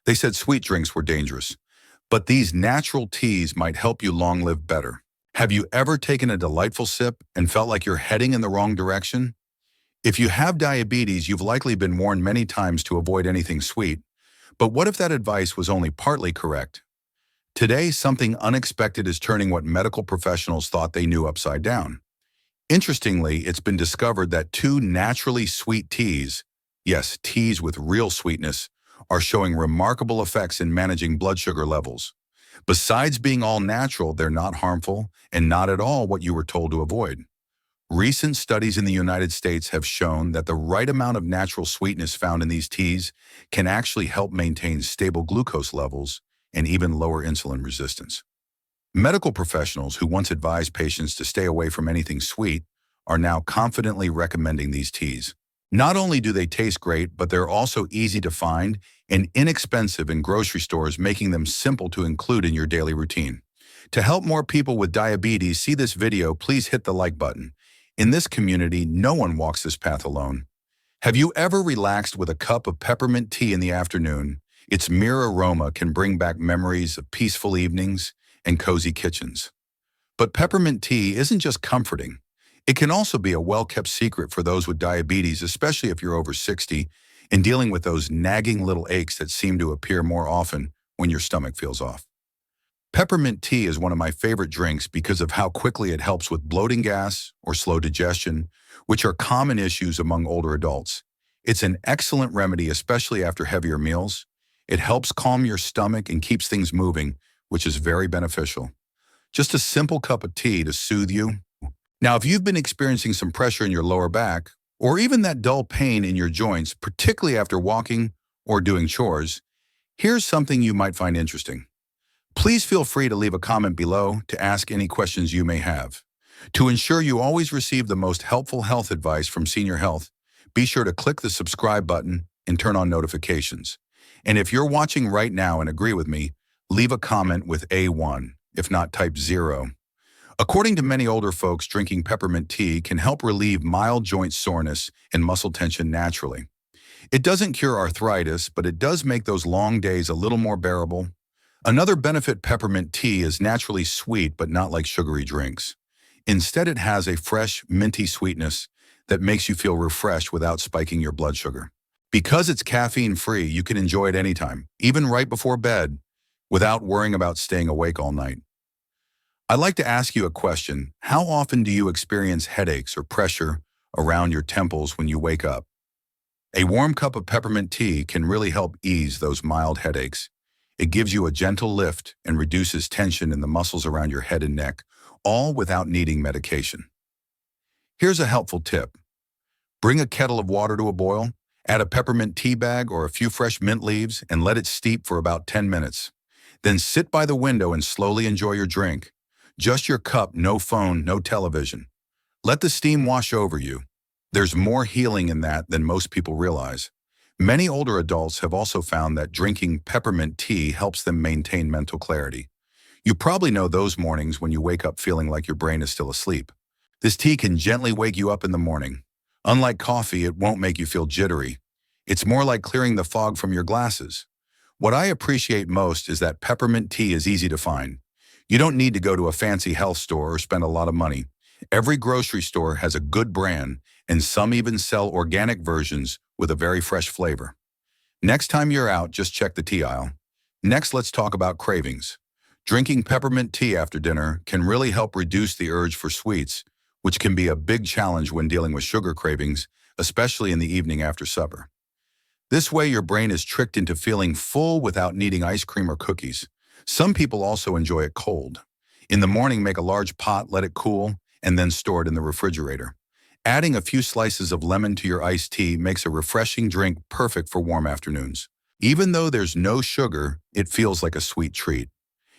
They said sweet drinks were dangerous, but these natural teas might help you long live better. Have you ever taken a delightful sip and felt like you're heading in the wrong direction? If you have diabetes, you've likely been warned many times to avoid anything sweet. But what if that advice was only partly correct? Today, something unexpected is turning what medical professionals thought they knew upside down. Interestingly, it's been discovered that two naturally sweet teas, yes, teas with real sweetness, are showing remarkable effects in managing blood sugar levels. Besides being all natural, they're not harmful and not at all what you were told to avoid. Recent studies in the United States have shown that the right amount of natural sweetness found in these teas can actually help maintain stable glucose levels and even lower insulin resistance. Medical professionals who once advised patients to stay away from anything sweet are now confidently recommending these teas. Not only do they taste great, but they're also easy to find and inexpensive in grocery stores, making them simple to include in your daily routine. To help more people with diabetes see this video, please hit the like button. In this community, no one walks this path alone. Have you ever relaxed with a cup of peppermint tea in the afternoon? Its mere aroma can bring back memories of peaceful evenings and cozy kitchens. But peppermint tea isn't just comforting. It can also be a well-kept secret for those with diabetes, especially if you're over 60 and dealing with those nagging little aches that seem to appear more often when your stomach feels off. Peppermint tea is one of my favorite drinks because of how quickly it helps with bloating gas or slow digestion, which are common issues among older adults. It's an excellent remedy, especially after heavier meals. It helps calm your stomach and keeps things moving, which is very beneficial. Just a simple cup of tea to soothe you. Now, if you've been experiencing some pressure in your lower back, or even that dull pain in your joints, particularly after walking or doing chores, here's something you might find interesting. Please feel free to leave a comment below to ask any questions you may have. To ensure you always receive the most helpful health advice from Senior Health, be sure to click the subscribe button and turn on notifications. And if you're watching right now and agree with me, leave a comment with A1, if not type 0. According to many older folks, drinking peppermint tea can help relieve mild joint soreness and muscle tension naturally. It doesn't cure arthritis, but it does make those long days a little more bearable. Another benefit: peppermint tea is naturally sweet, but not like sugary drinks. Instead, it has a fresh, minty sweetness that makes you feel refreshed without spiking your blood sugar. Because it's caffeine-free, you can enjoy it anytime, even right before bed, without worrying about staying awake all night. I'd like to ask you a question. How often do you experience headaches or pressure around your temples when you wake up? A warm cup of peppermint tea can really help ease those mild headaches. It gives you a gentle lift and reduces tension in the muscles around your head and neck, all without needing medication. Here's a helpful tip. Bring a kettle of water to a boil, add a peppermint tea bag or a few fresh mint leaves, and let it steep for about 10 minutes. Then sit by the window and slowly enjoy your drink. Just your cup, no phone, no television. Let the steam wash over you. There's more healing in that than most people realize. Many older adults have also found that drinking peppermint tea helps them maintain mental clarity. You probably know those mornings when you wake up feeling like your brain is still asleep. This tea can gently wake you up in the morning. Unlike coffee, it won't make you feel jittery. It's more like clearing the fog from your glasses. What I appreciate most is that peppermint tea is easy to find. You don't need to go to a fancy health store or spend a lot of money. Every grocery store has a good brand, and some even sell organic versions with a very fresh flavor. Next time you're out, just check the tea aisle. Next, let's talk about cravings. Drinking peppermint tea after dinner can really help reduce the urge for sweets, which can be a big challenge when dealing with sugar cravings, especially in the evening after supper. This way, your brain is tricked into feeling full without needing ice cream or cookies. Some people also enjoy it cold. In the morning, make a large pot, let it cool, and then store it in the refrigerator. Adding a few slices of lemon to your iced tea makes a refreshing drink perfect for warm afternoons. Even though there's no sugar, it feels like a sweet treat.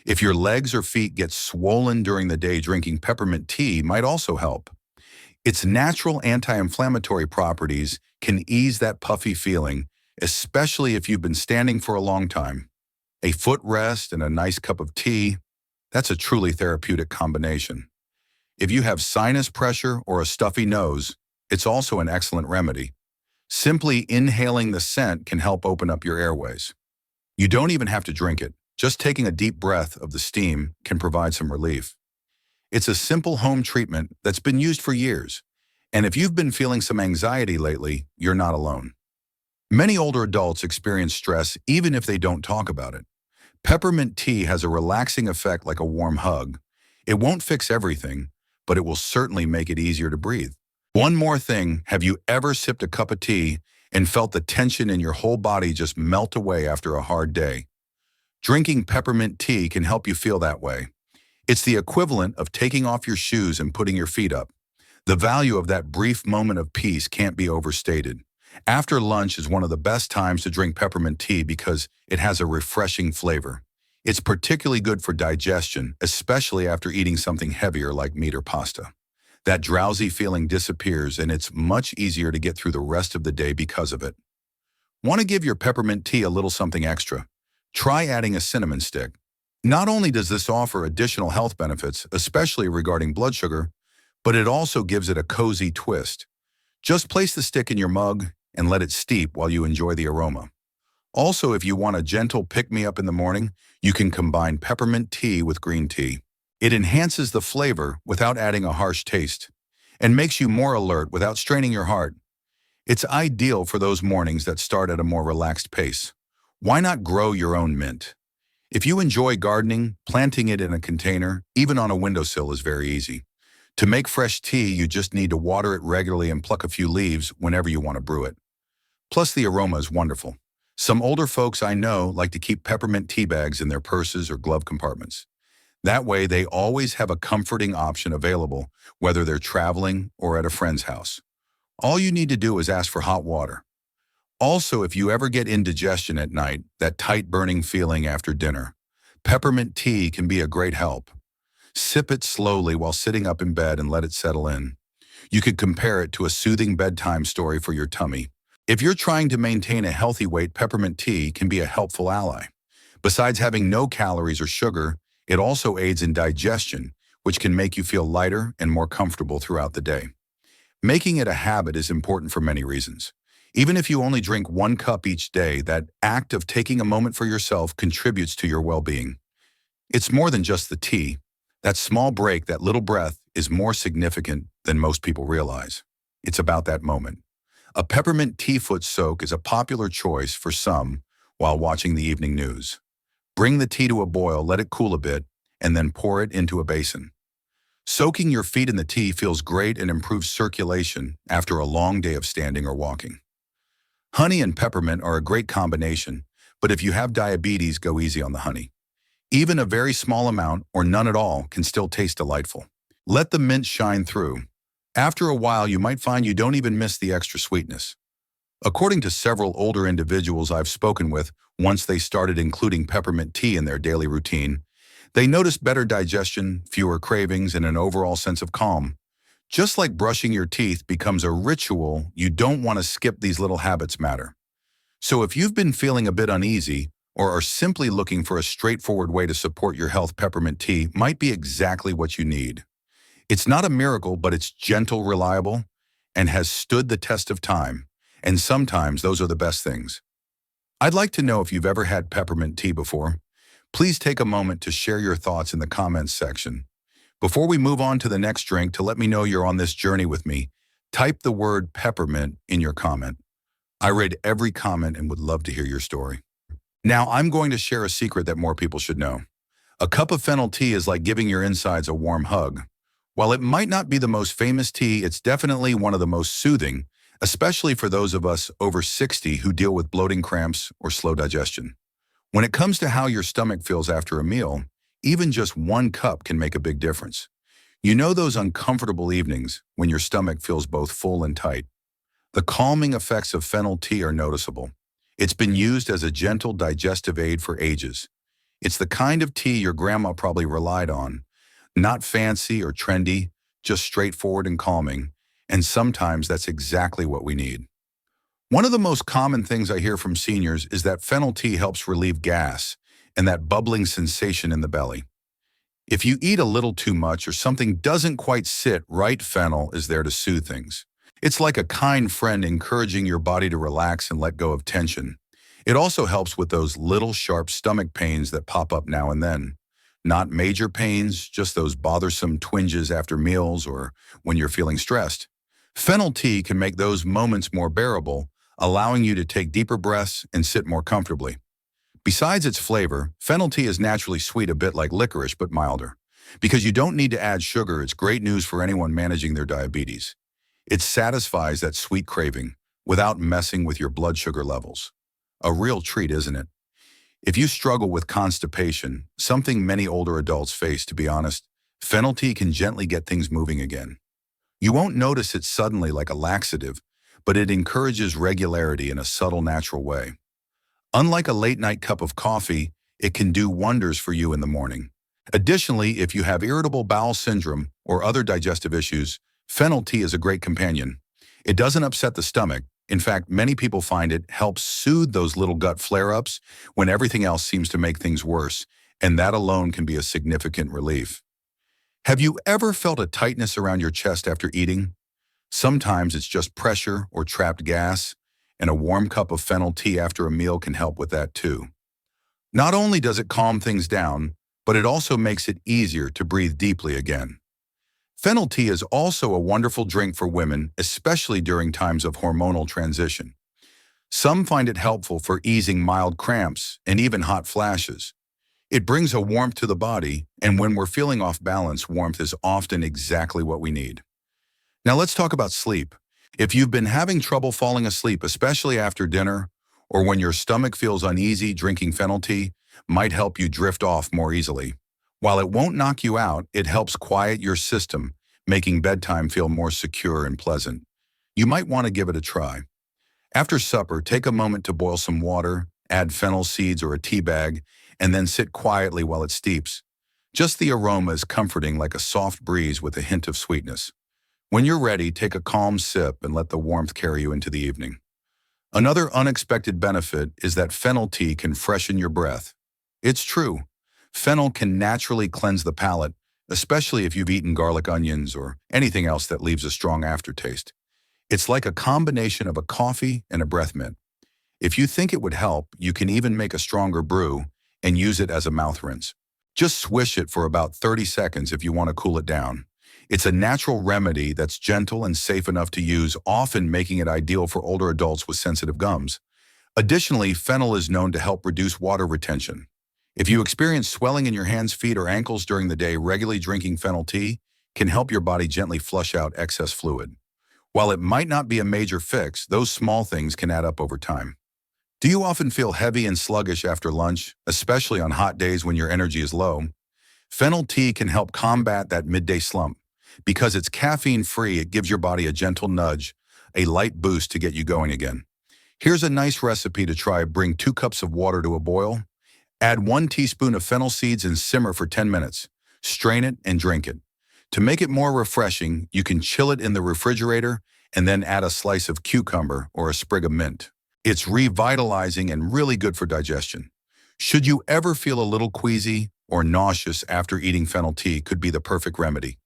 If your legs or feet get swollen during the day, drinking peppermint tea might also help. Its natural anti-inflammatory properties can ease that puffy feeling, especially if you've been standing for a long time. A foot rest and a nice cup of tea, that's a truly therapeutic combination. If you have sinus pressure or a stuffy nose, it's also an excellent remedy. Simply inhaling the scent can help open up your airways. You don't even have to drink it. Just taking a deep breath of the steam can provide some relief. It's a simple home treatment that's been used for years. And if you've been feeling some anxiety lately, you're not alone. Many older adults experience stress even if they don't talk about it. Peppermint tea has a relaxing effect like a warm hug. It won't fix everything, but it will certainly make it easier to breathe. One more thing, have you ever sipped a cup of tea and felt the tension in your whole body just melt away after a hard day? Drinking peppermint tea can help you feel that way. It's the equivalent of taking off your shoes and putting your feet up. The value of that brief moment of peace can't be overstated. After lunch is one of the best times to drink peppermint tea because it has a refreshing flavor. It's particularly good for digestion, especially after eating something heavier like meat or pasta. That drowsy feeling disappears and it's much easier to get through the rest of the day because of it. Want to give your peppermint tea a little something extra? Try adding a cinnamon stick. Not only does this offer additional health benefits, especially regarding blood sugar, but it also gives it a cozy twist. Just place the stick in your mug and let it steep while you enjoy the aroma. Also, if you want a gentle pick-me-up in the morning, you can combine peppermint tea with green tea. It enhances the flavor without adding a harsh taste and makes you more alert without straining your heart. It's ideal for those mornings that start at a more relaxed pace. Why not grow your own mint? If you enjoy gardening, planting it in a container, even on a windowsill, is very easy. To make fresh tea, you just need to water it regularly and pluck a few leaves whenever you want to brew it. Plus, the aroma is wonderful. Some older folks I know like to keep peppermint tea bags in their purses or glove compartments. That way, they always have a comforting option available, whether they're traveling or at a friend's house. All you need to do is ask for hot water. Also, if you ever get indigestion at night, that tight burning feeling after dinner, peppermint tea can be a great help. Sip it slowly while sitting up in bed and let it settle in. You could compare it to a soothing bedtime story for your tummy. If you're trying to maintain a healthy weight, peppermint tea can be a helpful ally. Besides having no calories or sugar, it also aids in digestion, which can make you feel lighter and more comfortable throughout the day. Making it a habit is important for many reasons. Even if you only drink 1 cup each day, that act of taking a moment for yourself contributes to your well-being. It's more than just the tea. That small break, that little breath, is more significant than most people realize. It's about that moment. A peppermint tea foot soak is a popular choice for some while watching the evening news. Bring the tea to a boil, let it cool a bit, and then pour it into a basin. Soaking your feet in the tea feels great and improves circulation after a long day of standing or walking. Honey and peppermint are a great combination, but if you have diabetes, go easy on the honey. Even a very small amount, or none at all, can still taste delightful. Let the mint shine through. After a while, you might find you don't even miss the extra sweetness. According to several older individuals I've spoken with, once they started including peppermint tea in their daily routine, they noticed better digestion, fewer cravings, and an overall sense of calm. Just like brushing your teeth becomes a ritual, you don't want to skip. These little habits matter. So if you've been feeling a bit uneasy, or are simply looking for a straightforward way to support your health, peppermint tea might be exactly what you need. It's not a miracle, but it's gentle, reliable, and has stood the test of time. And sometimes those are the best things. I'd like to know if you've ever had peppermint tea before. Please take a moment to share your thoughts in the comments section. Before we move on to the next drink, to let me know you're on this journey with me, type the word peppermint in your comment. I read every comment and would love to hear your story. Now, I'm going to share a secret that more people should know. A cup of fennel tea is like giving your insides a warm hug. While it might not be the most famous tea, it's definitely one of the most soothing, especially for those of us over 60 who deal with bloating, cramps, or slow digestion. When it comes to how your stomach feels after a meal, even just 1 cup can make a big difference. You know those uncomfortable evenings when your stomach feels both full and tight? The calming effects of fennel tea are noticeable. It's been used as a gentle digestive aid for ages. It's the kind of tea your grandma probably relied on. Not fancy or trendy, just straightforward and calming. And sometimes that's exactly what we need. One of the most common things I hear from seniors is that fennel tea helps relieve gas and that bubbling sensation in the belly. If you eat a little too much or something doesn't quite sit right, fennel is there to soothe things. It's like a kind friend encouraging your body to relax and let go of tension. It also helps with those little sharp stomach pains that pop up now and then. Not major pains, just those bothersome twinges after meals or when you're feeling stressed. Fennel tea can make those moments more bearable, allowing you to take deeper breaths and sit more comfortably. Besides its flavor, fennel tea is naturally sweet, a bit like licorice, but milder. Because you don't need to add sugar, it's great news for anyone managing their diabetes. It satisfies that sweet craving without messing with your blood sugar levels. A real treat, isn't it? If you struggle with constipation, something many older adults face, to be honest, fennel tea can gently get things moving again. You won't notice it suddenly like a laxative, but it encourages regularity in a subtle, natural way. Unlike a late-night cup of coffee, it can do wonders for you in the morning. Additionally, if you have irritable bowel syndrome or other digestive issues, fennel tea is a great companion. It doesn't upset the stomach. In fact, many people find it helps soothe those little gut flare-ups when everything else seems to make things worse, and that alone can be a significant relief. Have you ever felt a tightness around your chest after eating? Sometimes it's just pressure or trapped gas, and a warm cup of fennel tea after a meal can help with that too. Not only does it calm things down, but it also makes it easier to breathe deeply again. Fennel tea is also a wonderful drink for women, especially during times of hormonal transition. Some find it helpful for easing mild cramps and even hot flashes. It brings a warmth to the body, and when we're feeling off balance, warmth is often exactly what we need. Now let's talk about sleep. If you've been having trouble falling asleep, especially after dinner, or when your stomach feels uneasy, drinking fennel tea might help you drift off more easily. While it won't knock you out, it helps quiet your system, making bedtime feel more secure and pleasant. You might want to give it a try. After supper, take a moment to boil some water, add fennel seeds or a tea bag, and then sit quietly while it steeps. Just the aroma is comforting, like a soft breeze with a hint of sweetness. When you're ready, take a calm sip and let the warmth carry you into the evening. Another unexpected benefit is that fennel tea can freshen your breath. It's true. Fennel can naturally cleanse the palate, especially if you've eaten garlic onions or anything else that leaves a strong aftertaste. It's like a combination of a coffee and a breath mint. If you think it would help, you can even make a stronger brew and use it as a mouth rinse. Just swish it for about 30 seconds if you want to cool it down. It's a natural remedy that's gentle and safe enough to use, often making it ideal for older adults with sensitive gums. Additionally, fennel is known to help reduce water retention. If you experience swelling in your hands, feet, or ankles during the day, regularly drinking fennel tea can help your body gently flush out excess fluid. While it might not be a major fix, those small things can add up over time. Do you often feel heavy and sluggish after lunch, especially on hot days when your energy is low? Fennel tea can help combat that midday slump. Because it's caffeine-free, it gives your body a gentle nudge, a light boost to get you going again. Here's a nice recipe to try. Bring 2 cups of water to a boil. Add 1 teaspoon of fennel seeds and simmer for 10 minutes. Strain it and drink it. To make it more refreshing, you can chill it in the refrigerator and then add a slice of cucumber or a sprig of mint. It's revitalizing and really good for digestion. Should you ever feel a little queasy or nauseous after eating fennel tea, could be the perfect remedy.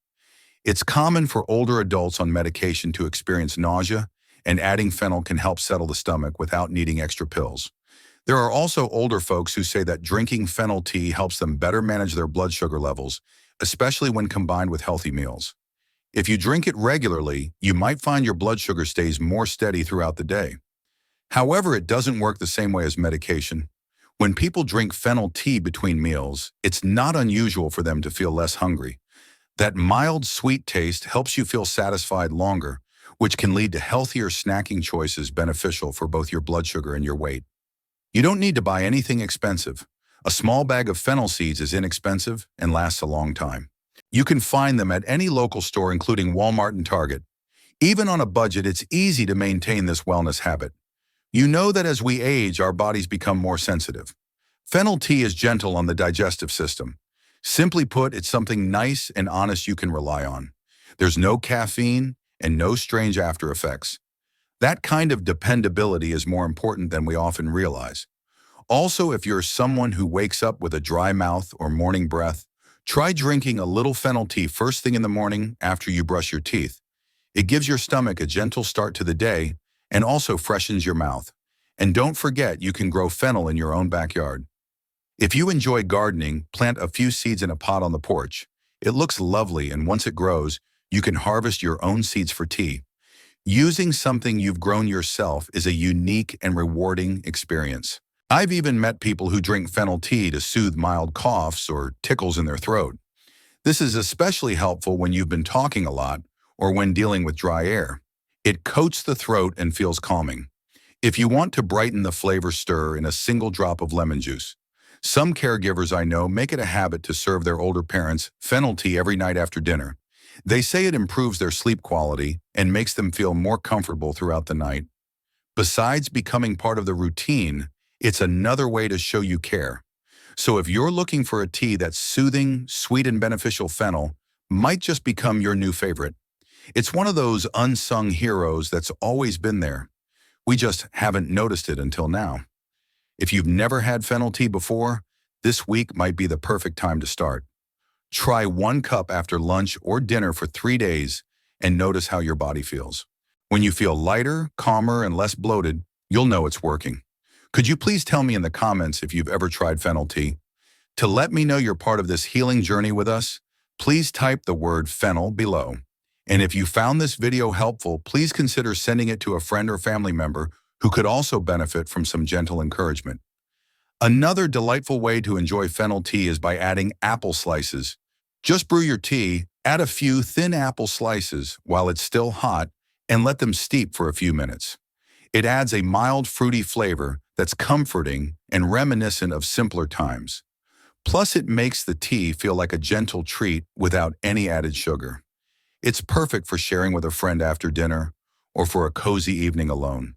It's common for older adults on medication to experience nausea, and adding fennel can help settle the stomach without needing extra pills. There are also older folks who say that drinking fennel tea helps them better manage their blood sugar levels, especially when combined with healthy meals. If you drink it regularly, you might find your blood sugar stays more steady throughout the day. However, it doesn't work the same way as medication. When people drink fennel tea between meals, it's not unusual for them to feel less hungry. That mild, sweet taste helps you feel satisfied longer, which can lead to healthier snacking choices beneficial for both your blood sugar and your weight. You don't need to buy anything expensive. A small bag of fennel seeds is inexpensive and lasts a long time. You can find them at any local store, including Walmart and Target. Even on a budget, it's easy to maintain this wellness habit. You know that as we age, our bodies become more sensitive. Fennel tea is gentle on the digestive system. Simply put, it's something nice and honest you can rely on. There's no caffeine and no strange after effects. That kind of dependability is more important than we often realize. Also, if you're someone who wakes up with a dry mouth or morning breath, try drinking a little fennel tea first thing in the morning after you brush your teeth. It gives your stomach a gentle start to the day and also freshens your mouth. And don't forget, you can grow fennel in your own backyard. If you enjoy gardening, plant a few seeds in a pot on the porch. It looks lovely, and once it grows, you can harvest your own seeds for tea. Using something you've grown yourself is a unique and rewarding experience. I've even met people who drink fennel tea to soothe mild coughs or tickles in their throat. This is especially helpful when you've been talking a lot or when dealing with dry air. It coats the throat and feels calming. If you want to brighten the flavor, stir in a single drop of lemon juice. Some caregivers I know make it a habit to serve their older parents fennel tea every night after dinner. They say it improves their sleep quality and makes them feel more comfortable throughout the night. Besides becoming part of the routine, it's another way to show you care. So if you're looking for a tea that's soothing, sweet, and beneficial, fennel might just become your new favorite. It's one of those unsung heroes that's always been there. We just haven't noticed it until now. If you've never had fennel tea before, this week might be the perfect time to start. Try 1 cup after lunch or dinner for 3 days and notice how your body feels. When you feel lighter, calmer, and less bloated, you'll know it's working. Could you please tell me in the comments if you've ever tried fennel tea? To let me know you're part of this healing journey with us, please type the word fennel below. And if you found this video helpful, please consider sending it to a friend or family member who could also benefit from some gentle encouragement. Another delightful way to enjoy fennel tea is by adding apple slices. Just brew your tea, add a few thin apple slices while it's still hot, and let them steep for a few minutes. It adds a mild, fruity flavor that's comforting and reminiscent of simpler times. Plus, it makes the tea feel like a gentle treat without any added sugar. It's perfect for sharing with a friend after dinner or for a cozy evening alone.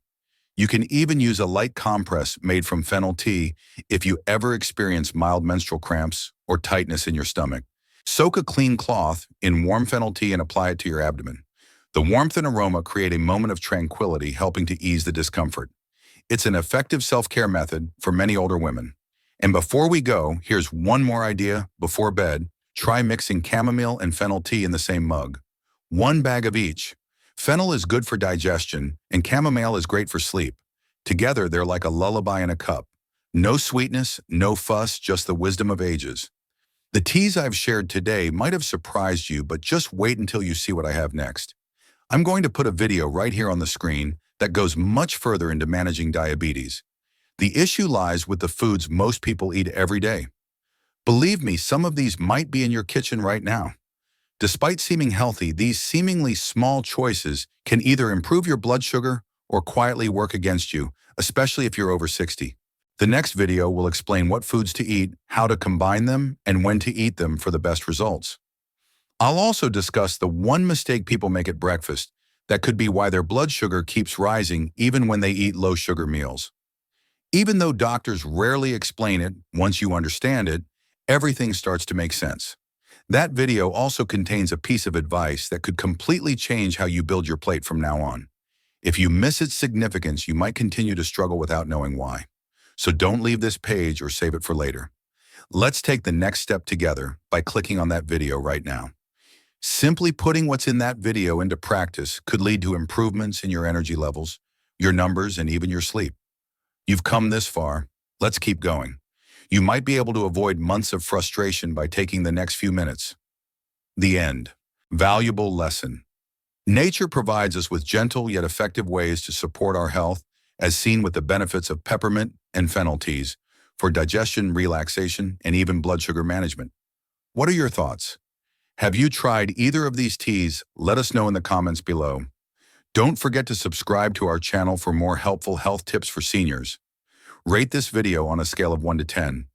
You can even use a light compress made from fennel tea if you ever experience mild menstrual cramps or tightness in your stomach. Soak a clean cloth in warm fennel tea and apply it to your abdomen. The warmth and aroma create a moment of tranquility, helping to ease the discomfort. It's an effective self-care method for many older women. And before we go, here's one more idea before bed. Try mixing chamomile and fennel tea in the same mug. 1 bag of each. Fennel is good for digestion, and chamomile is great for sleep. Together, they're like a lullaby in a cup. No sweetness, no fuss, just the wisdom of ages. The teas I've shared today might have surprised you, but just wait until you see what I have next. I'm going to put a video right here on the screen that goes much further into managing diabetes. The issue lies with the foods most people eat every day. Believe me, some of these might be in your kitchen right now. Despite seeming healthy, these seemingly small choices can either improve your blood sugar or quietly work against you, especially if you're over 60. The next video will explain what foods to eat, how to combine them, and when to eat them for the best results. I'll also discuss the one mistake people make at breakfast that could be why their blood sugar keeps rising even when they eat low-sugar meals. Even though doctors rarely explain it, once you understand it, everything starts to make sense. That video also contains a piece of advice that could completely change how you build your plate from now on. If you miss its significance, you might continue to struggle without knowing why. So don't leave this page or save it for later. Let's take the next step together by clicking on that video right now. Simply putting what's in that video into practice could lead to improvements in your energy levels, your numbers, and even your sleep. You've come this far. Let's keep going. You might be able to avoid months of frustration by taking the next few minutes. The end. Valuable lesson. Nature provides us with gentle yet effective ways to support our health, as seen with the benefits of peppermint and fennel teas for digestion, relaxation, and even blood sugar management. What are your thoughts? Have you tried either of these teas? Let us know in the comments below. Don't forget to subscribe to our channel for more helpful health tips for seniors. Rate this video on a scale of 1 to 10.